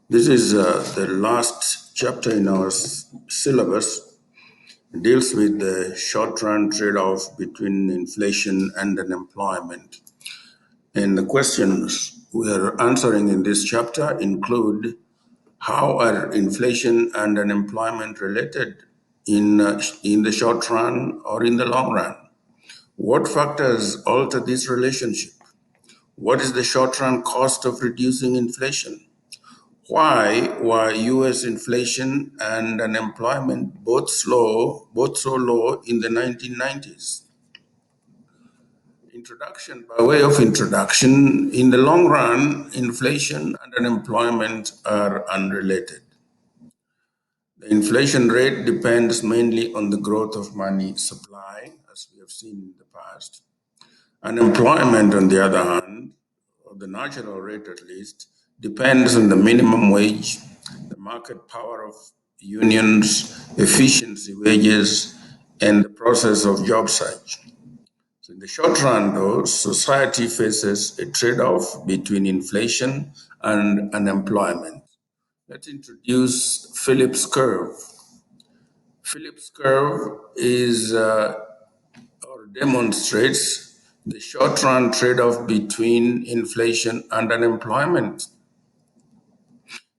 This is the last chapter in our syllabus. It deals with the short-run trade-off between inflation and unemployment. And the questions we are answering in this chapter include: how are inflation and unemployment related in the short run or in the long run? What factors alter this relationship? What is the short-run cost of reducing inflation? Why were US inflation and unemployment both so low in the 1990s? Introduction. By way of introduction, in the long run, inflation and unemployment are unrelated. The inflation rate depends mainly on the growth of money supply, as we have seen in the past. Unemployment, on the other hand, or the natural rate at least, depends on the minimum wage, the market power of unions, efficiency wages, and the process of job search. So in the short run, though, society faces a trade-off between inflation and unemployment. Let's introduce Phillips curve. Phillips curve is or demonstrates the short-run trade-off between inflation and unemployment.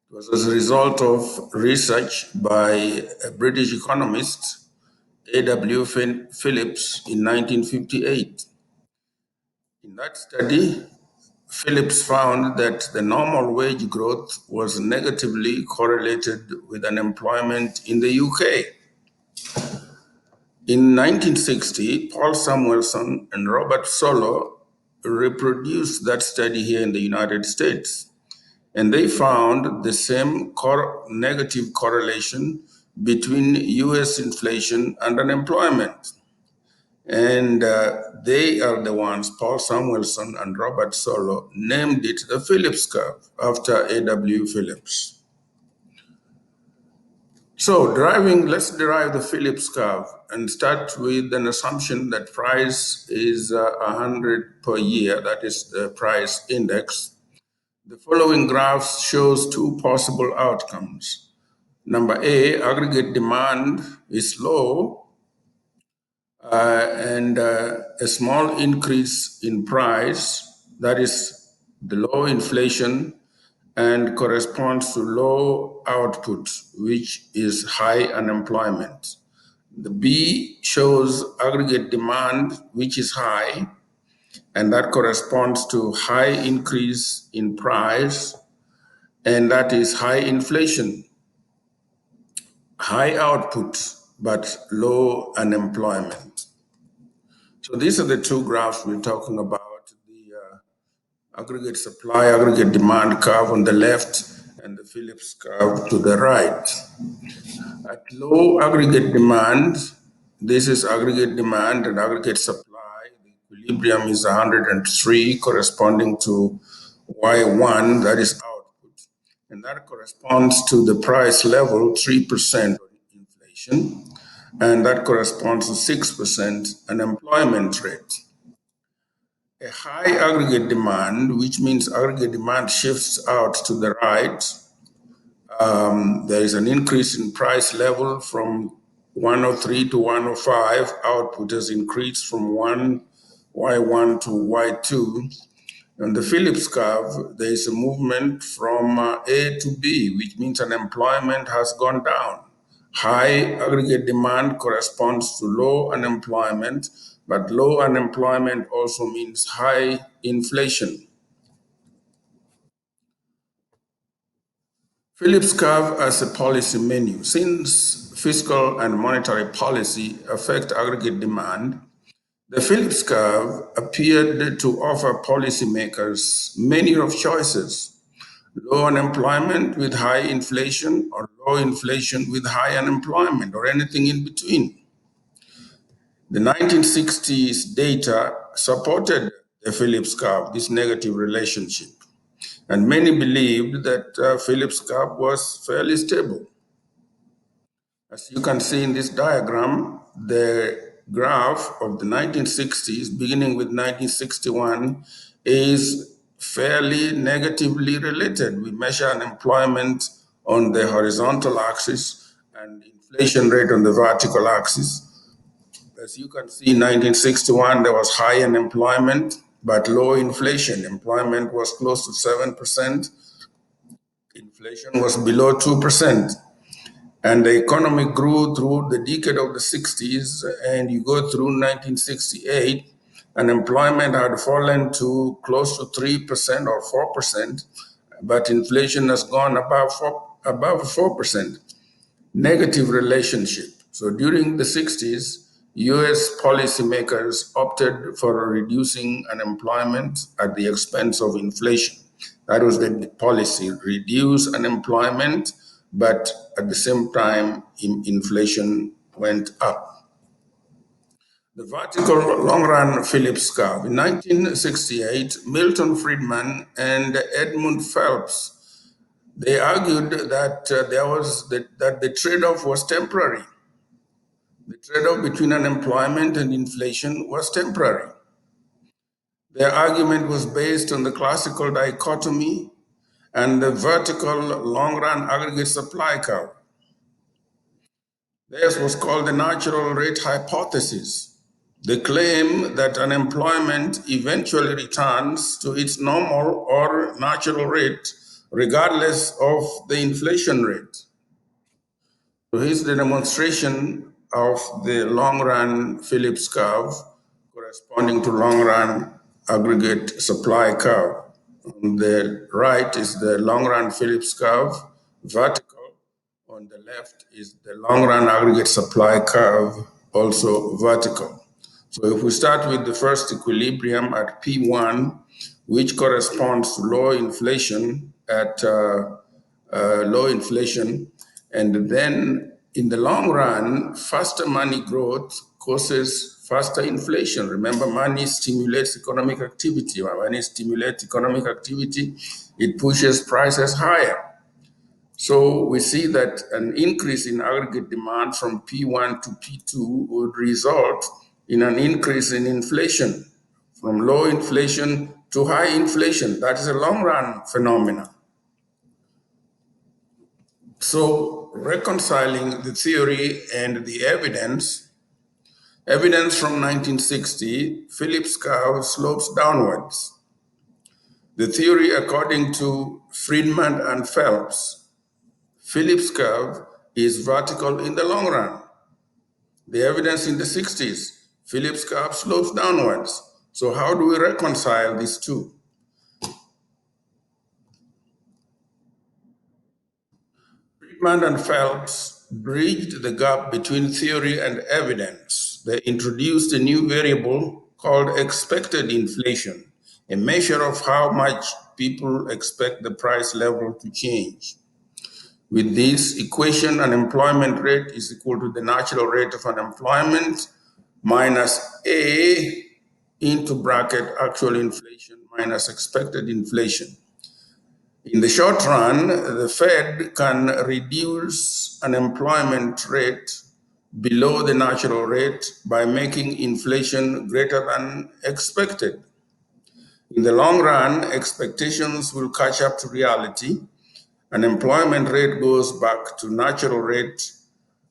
It was as a result of research by a British economist, A.W. Phillips, in 1958. In that study, Phillips found that the normal wage growth was negatively correlated with unemployment in the UK. In 1960, Paul Samuelson and Robert Solow reproduced that study here in the United States, and they found the same negative correlation between US inflation and unemployment. And they are the ones, Paul Samuelson and Robert Solow, named it the Phillips curve after A.W. Phillips. So let's derive the Phillips curve and start with an assumption that price is 100 per year, that is the price index. The following graph shows two possible outcomes. Number A, aggregate demand is low and a small increase in price, that is the low inflation, and corresponds to low output, which is high unemployment. The B shows aggregate demand, which is high, and that corresponds to high increase in price, and that is high inflation, high output, but low unemployment. So these are the two graphs we're talking about, the aggregate supply, aggregate demand curve on the left, and the Phillips curve to the right. At low aggregate demand, this is aggregate demand and aggregate supply. The equilibrium is 103, corresponding to Y1, that is output. And that corresponds to the price level, 3% inflation, and that corresponds to 6% unemployment rate. A high aggregate demand, which means aggregate demand shifts out to the right. There is an increase in price level from 103 to 105. Output has increased from Y1 to Y2. On the Phillips curve, there is a movement from A to B, which means unemployment has gone down. High aggregate demand corresponds to low unemployment, but low unemployment also means high inflation. Phillips curve as a policy menu. Since fiscal and monetary policy affect aggregate demand, the Phillips curve appeared to offer policymakers many of choices: low unemployment with high inflation, or low inflation with high unemployment, or anything in between. The 1960s data supported the Phillips curve, this negative relationship, and many believed that Phillips curve was fairly stable. As you can see in this diagram, the graph of the 1960s, beginning with 1961, is fairly negatively related. We measure unemployment on the horizontal axis and inflation rate on the vertical axis. As you can see, in 1961, there was high unemployment, but low inflation. Employment was close to 7%. Inflation was below 2%. And the economy grew through the decade of the 60s, and you go through 1968, unemployment had fallen to close to 3% or 4%, but inflation has gone above 4%. Negative relationship. So during the 60s, US policymakers opted for reducing unemployment at the expense of inflation. That was the policy, reduce unemployment, but at the same time, inflation went up. The vertical long run Phillips curve. In 1968, Milton Friedman and Edmund Phelps, they argued that that the trade-off was temporary. The trade-off between unemployment and inflation was temporary. Their argument was based on the classical dichotomy and the vertical long-run aggregate supply curve. Theirs was called the natural rate hypothesis. They claim that unemployment eventually returns to its normal or natural rate regardless of the inflation rate. So here's the demonstration of the long-run Phillips curve corresponding to long-run aggregate supply curve. On the right is the long-run Phillips curve, vertical. On the left is the long-run aggregate supply curve, also vertical. So if we start with the first equilibrium at P1, which corresponds to low inflation low inflation, and then in the long run, faster money growth causes faster inflation. Remember, money stimulates economic activity. When money stimulates economic activity, it pushes prices higher. So we see that an increase in aggregate demand from P1 to P2 would result in an increase in inflation, from low inflation to high inflation. That is a long run phenomenon. So reconciling the theory and the evidence from 1960, Phillips curve slopes downwards. The theory according to Friedman and Phelps, Phillips curve is vertical in the long run. The evidence in the 60s, Phillips curve slopes downwards. So how do we reconcile these two? Friedman and Phelps bridged the gap between theory and evidence. They introduced a new variable called expected inflation, a measure of how much people expect the price level to change. With this equation, unemployment rate is equal to the natural rate of unemployment minus A into bracket actual inflation minus expected inflation. In the short run, the Fed can reduce unemployment rate below the natural rate by making inflation greater than expected. In the long run, expectations will catch up to reality. Unemployment rate goes back to natural rate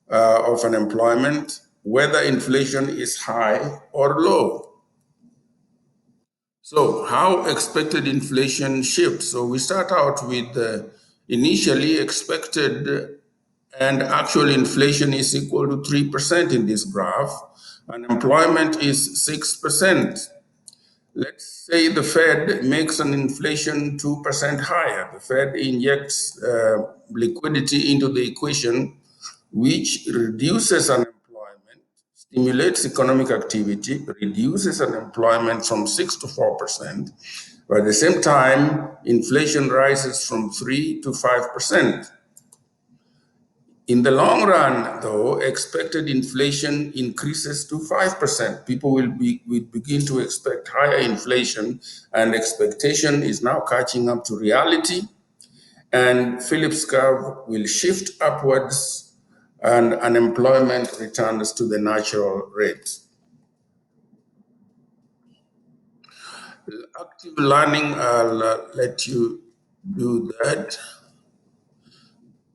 of unemployment, whether inflation is high or low. So how expected inflation shifts? So we start out with initially expected and actual inflation is equal to 3% in this graph. Unemployment is 6%. Let's say the Fed makes an inflation 2% higher. The Fed injects liquidity into the equation, which reduces unemployment, stimulates economic activity, reduces unemployment from 6 to 4%. But at the same time, inflation rises from 3 to 5%. In the long run, though, expected inflation increases to 5%. People will begin to expect higher inflation, and expectation is now catching up to reality. And Phillips curve will shift upwards, and unemployment returns to the natural rate. Active learning, I'll let you do that.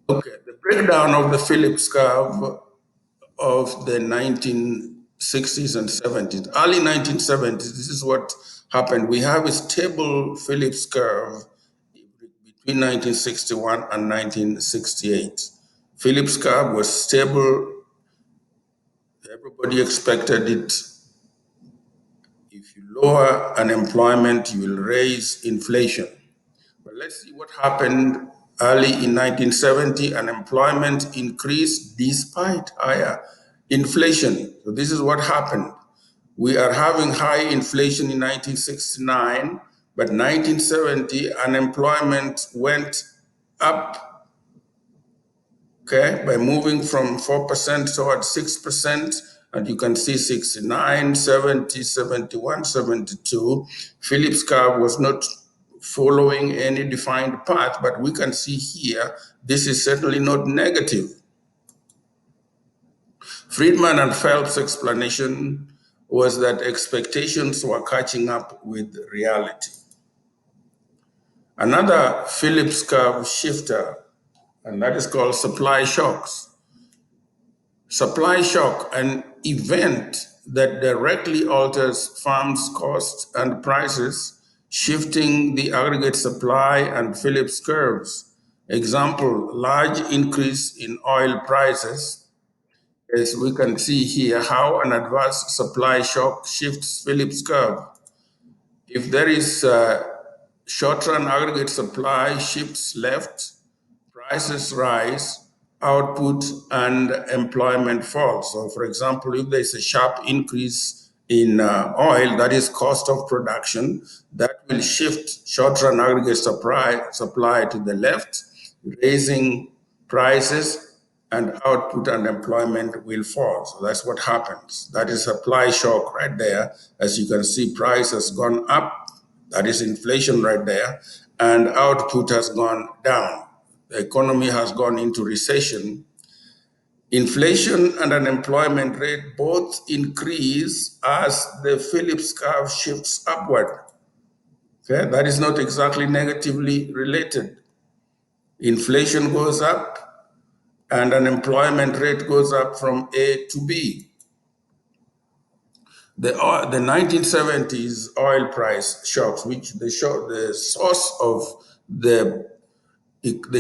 Okay, the breakdown of the Phillips curve of the 1960s and 70s. Early 1970s, this is what happened. We have a stable Phillips curve between 1961 and 1968. Phillips curve was stable. Everybody expected it. If you lower unemployment, you will raise inflation. But let's see what happened early in 1970. Unemployment increased despite higher inflation. So this is what happened. We are having high inflation in 1969, but 1970 unemployment went up, okay, by moving from 4% towards 6%. And you can see 69, 70, 71, 72. Phillips curve was not following any defined path, but we can see here, this is certainly not negative. Friedman and Phelps' explanation was that expectations were catching up with reality. Another Phillips curve shifter, and that is called supply shocks. Supply shock, an event that directly alters farms' costs and prices, shifting the aggregate supply and Phillips curves. Example, large increase in oil prices. As we can see here, how an adverse supply shock shifts Phillips curve. If there is short-run aggregate supply shifts left, prices rise, output and employment falls. So for example, if there's a sharp increase in oil, that is cost of production, that will shift short-run aggregate supply to the left, raising prices, and output and employment will fall. So that's what happens. That is supply shock right there. As you can see, price has gone up. That is inflation right there. And output has gone down. The economy has gone into recession. Inflation and unemployment rate both increase as the Phillips curve shifts upward. Okay, that is not exactly negatively related. Inflation goes up and unemployment rate goes up from A to B. The 1970s oil price shocks, which the source of the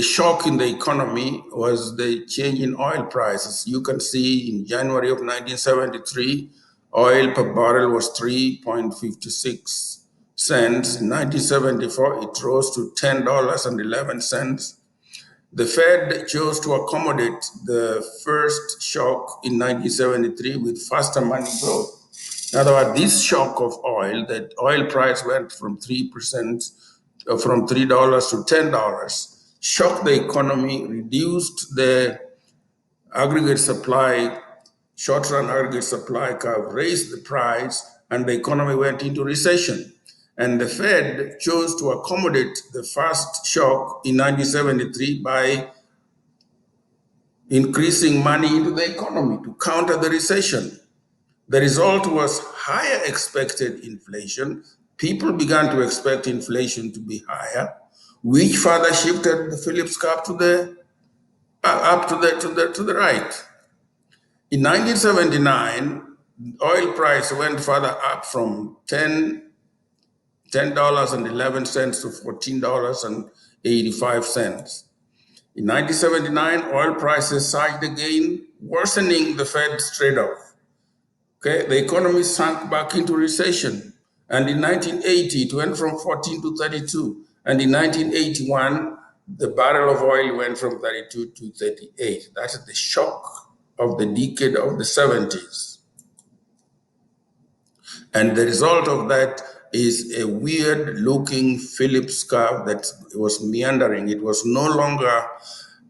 shock in the economy was the change in oil prices. You can see in January of 1973, oil per barrel was 3.56 cents. In 1974, it rose to $10.11. The Fed chose to accommodate the first shock in 1973 with faster money growth. In other words, this shock of oil, that oil price went from 3%, from $3 to $10, shocked the economy, reduced the aggregate supply, short-run aggregate supply curve, raised the price, and the economy went into recession. And the Fed chose to accommodate the first shock in 1973 by increasing money into the economy to counter the recession. The result was higher expected inflation. People began to expect inflation to be higher, which further shifted the Phillips curve to the up to the right. In 1979, oil price went further up from $10.11 to $14.85. In 1979, oil prices surged again, worsening the Fed's trade-off. Okay, the economy sank back into recession. And in 1980, it went from 14 to 32. And in 1981, the barrel of oil went from 32 to 38. That's the shock of the decade of the 70s. And the result of that is a weird looking Phillips curve that was meandering. It was no longer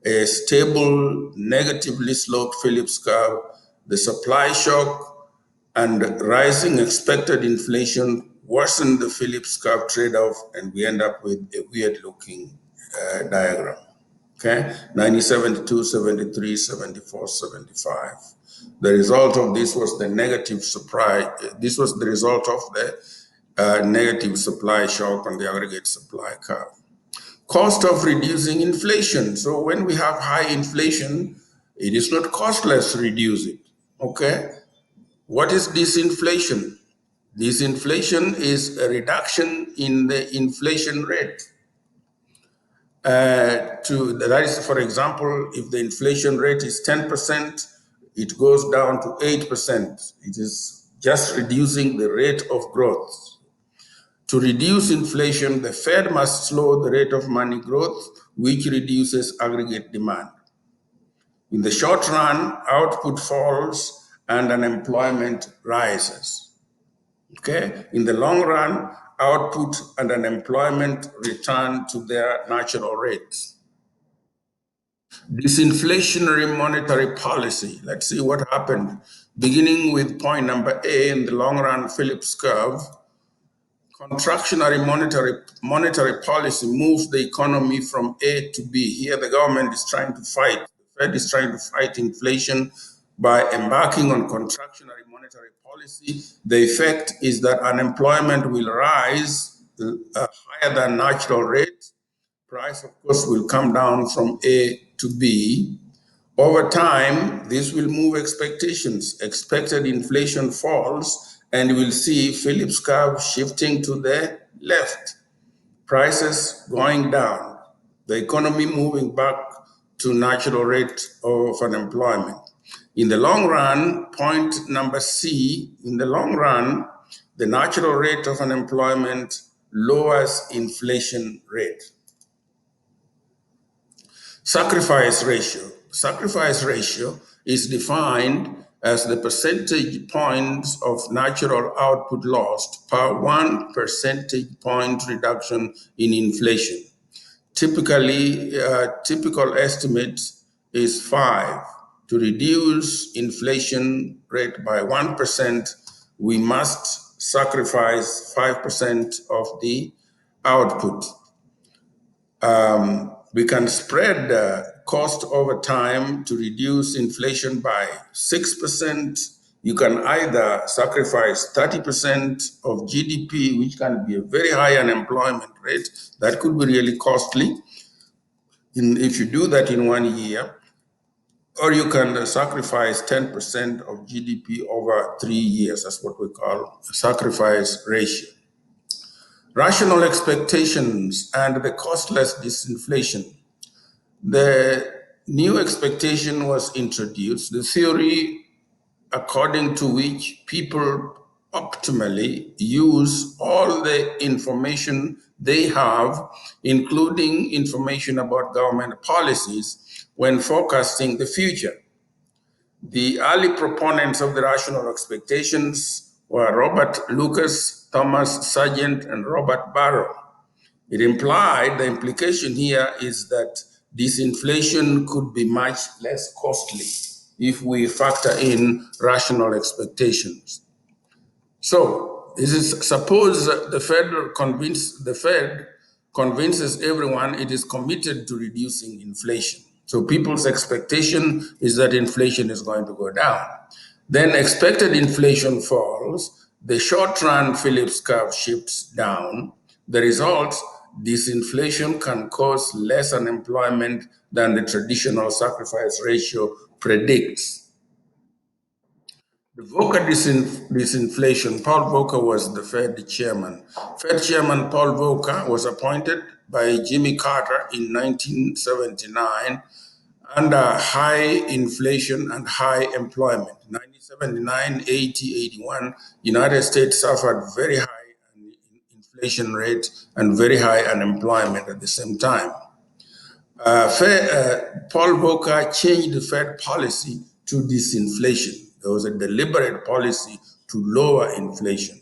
a stable, negatively sloped Phillips curve. The supply shock and rising expected inflation worsened the Phillips curve trade-off, and we end up with a weird looking diagram. Okay, 1972, 73, 74, 75. The result of this was the negative surprise. This was the result of the negative supply shock on the aggregate supply curve. Cost of reducing inflation. So when we have high inflation, it is not costless to reduce it. Okay? What is disinflation? Disinflation is a reduction in the inflation rate. That is, for example, if the inflation rate is 10%, it goes down to 8%. It is just reducing the rate of growth. To reduce inflation, the Fed must slow the rate of money growth, which reduces aggregate demand. In the short run, output falls and unemployment rises. Okay? In the long run, output and unemployment return to their natural rates. Disinflationary monetary policy. Let's see what happened. Beginning with point number A in the long run Phillips curve, contractionary monetary policy moves the economy from A to B. Here the government is trying to fight, the Fed is trying to fight inflation by embarking on contractionary monetary policy. The effect is that unemployment will rise higher than natural rate. Price, of course, will come down from A to B. Over time, this will move expectations. Expected inflation falls, and we'll see Phillips curve shifting to the left, prices going down, the economy moving back to natural rate of unemployment. In the long run, point number C, in the long run, the natural rate of unemployment lowers inflation rate. Sacrifice ratio. Sacrifice ratio is defined as the percentage points of natural output lost per 1 percentage point reduction in inflation. Typically, typical estimate is 5. To reduce inflation rate by 1%, we must sacrifice 5% of the output. We can spread the cost over time to reduce inflation by 6%. You can either sacrifice 30% of GDP, which can be a very high unemployment rate. That could be really costly if you do that in 1 year. Or you can sacrifice 10% of GDP over 3 years. That's what we call a sacrifice ratio. Rational expectations and the costless disinflation. The new expectation was introduced, the theory according to which people optimally use all the information they have, including information about government policies, when forecasting the future. The early proponents of the rational expectations were Robert Lucas, Thomas Sargent, and Robert Barrow. It implied, the implication here is that disinflation could be much less costly if we factor in rational expectations. So, this is, suppose the Fed convinces everyone it is committed to reducing inflation. So people's expectation is that inflation is going to go down. Then expected inflation falls, the short-run Phillips curve shifts down. The result, disinflation can cause less unemployment than the traditional sacrifice ratio predicts. The Volcker disinflation, Paul Volcker was the Fed chairman. Fed chairman Paul Volcker was appointed by Jimmy Carter in 1979 under high inflation and high employment. 1979, 80, 81, United States suffered very high inflation rate and very high unemployment at the same time. Paul Volcker changed the Fed policy to disinflation. There was a deliberate policy to lower inflation.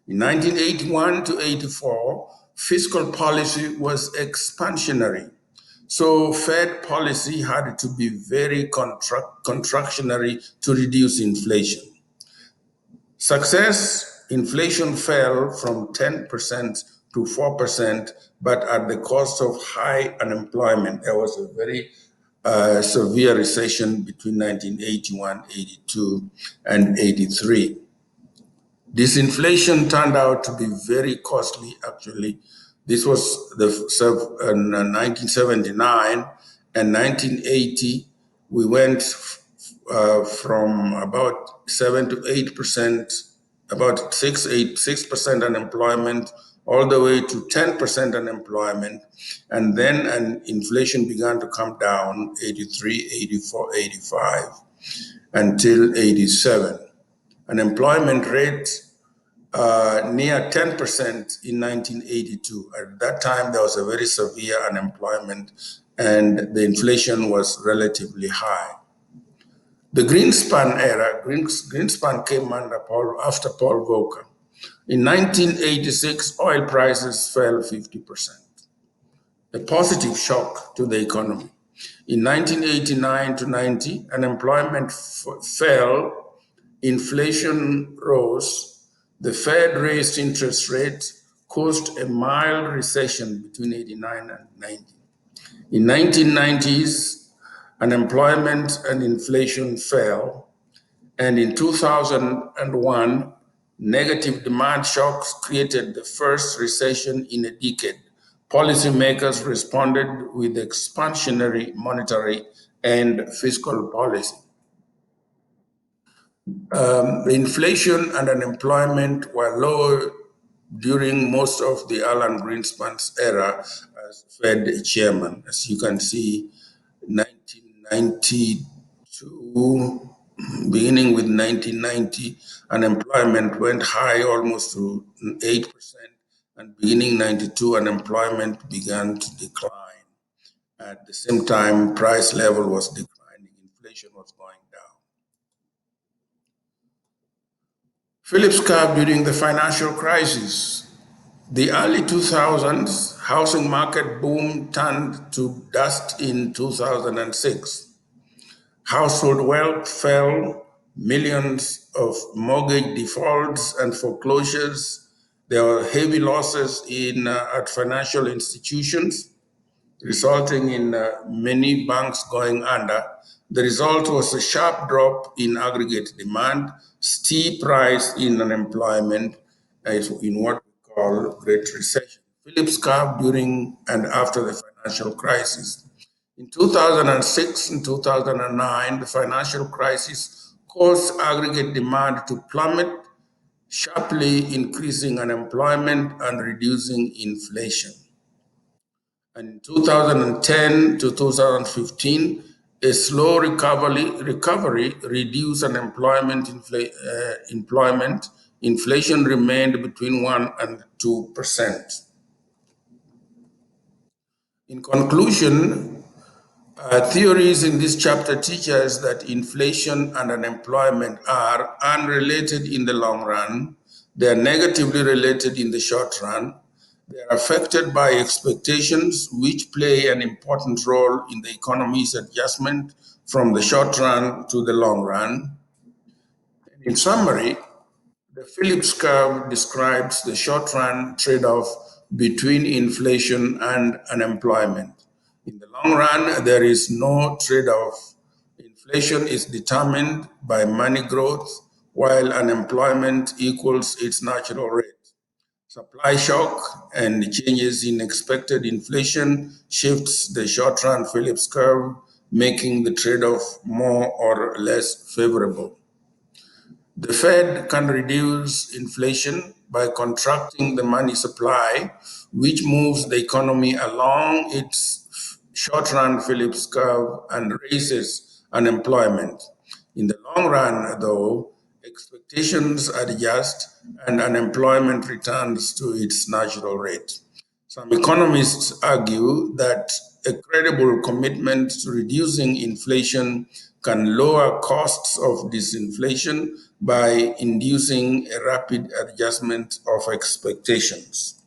In 1981 to 84, fiscal policy was expansionary. So Fed policy had to be very contractionary to reduce inflation. Success, inflation fell from 10% to 4%, but at the cost of high unemployment. There was a very severe recession between 1981, 82, and 83. Disinflation turned out to be very costly, actually. This was in 1979 and 1980. We went from about 7 to 8%, about 6% unemployment, all the way to 10% unemployment. And then inflation began to come down 83, 84, 85 until 87. Unemployment rate near 10% in 1982. At that time, there was a very severe unemployment and the inflation was relatively high. The Greenspan era, Greenspan came after Paul Volcker. In 1986, oil prices fell 50%, a positive shock to the economy. In 1989 to 90, unemployment fell, inflation rose, the Fed raised interest rates, caused a mild recession between 89 and 90. In 1990s, unemployment and inflation fell, and in 2001, negative demand shocks created the first recession in a decade. Policymakers responded with expansionary monetary and fiscal policy. Inflation and unemployment were low during most of the Alan Greenspan's era as Fed chairman. As you can see, 1992, beginning with 1990, unemployment went high almost to 8%, and beginning 92, unemployment began to decline. At the same time, price level was declining, inflation was going down. Phillips curve during the financial crisis. The early 2000s housing market boom turned to dust in 2006. Household wealth fell, millions of mortgage defaults and foreclosures. There were heavy losses at financial institutions, resulting in many banks going under. The result was a sharp drop in aggregate demand, steep rise in unemployment, in what we call Great Recession. Phillips curve during and after the financial crisis. In 2006 and 2009, the financial crisis caused aggregate demand to plummet, sharply increasing unemployment and reducing inflation. And in 2010 to 2015, a slow recovery reduced unemployment. Inflation remained between 1% and 2%. In conclusion, theories in this chapter teach us that inflation and unemployment are unrelated in the long run. They are negatively related in the short run. They are affected by expectations, which play an important role in the economy's adjustment from the short run to the long run. In summary, the Phillips curve describes the short-run trade-off between inflation and unemployment. In the long run, there is no trade-off. Inflation is determined by money growth, while unemployment equals its natural rate. Supply shock and changes in expected inflation shifts the short-run Phillips curve, making the trade-off more or less favorable. The Fed can reduce inflation by contracting the money supply, which moves the economy along its short-run Phillips curve and raises unemployment. In the long run, though, expectations adjust and unemployment returns to its natural rate. Some economists argue that a credible commitment to reducing inflation can lower costs of disinflation by inducing a rapid adjustment of expectations.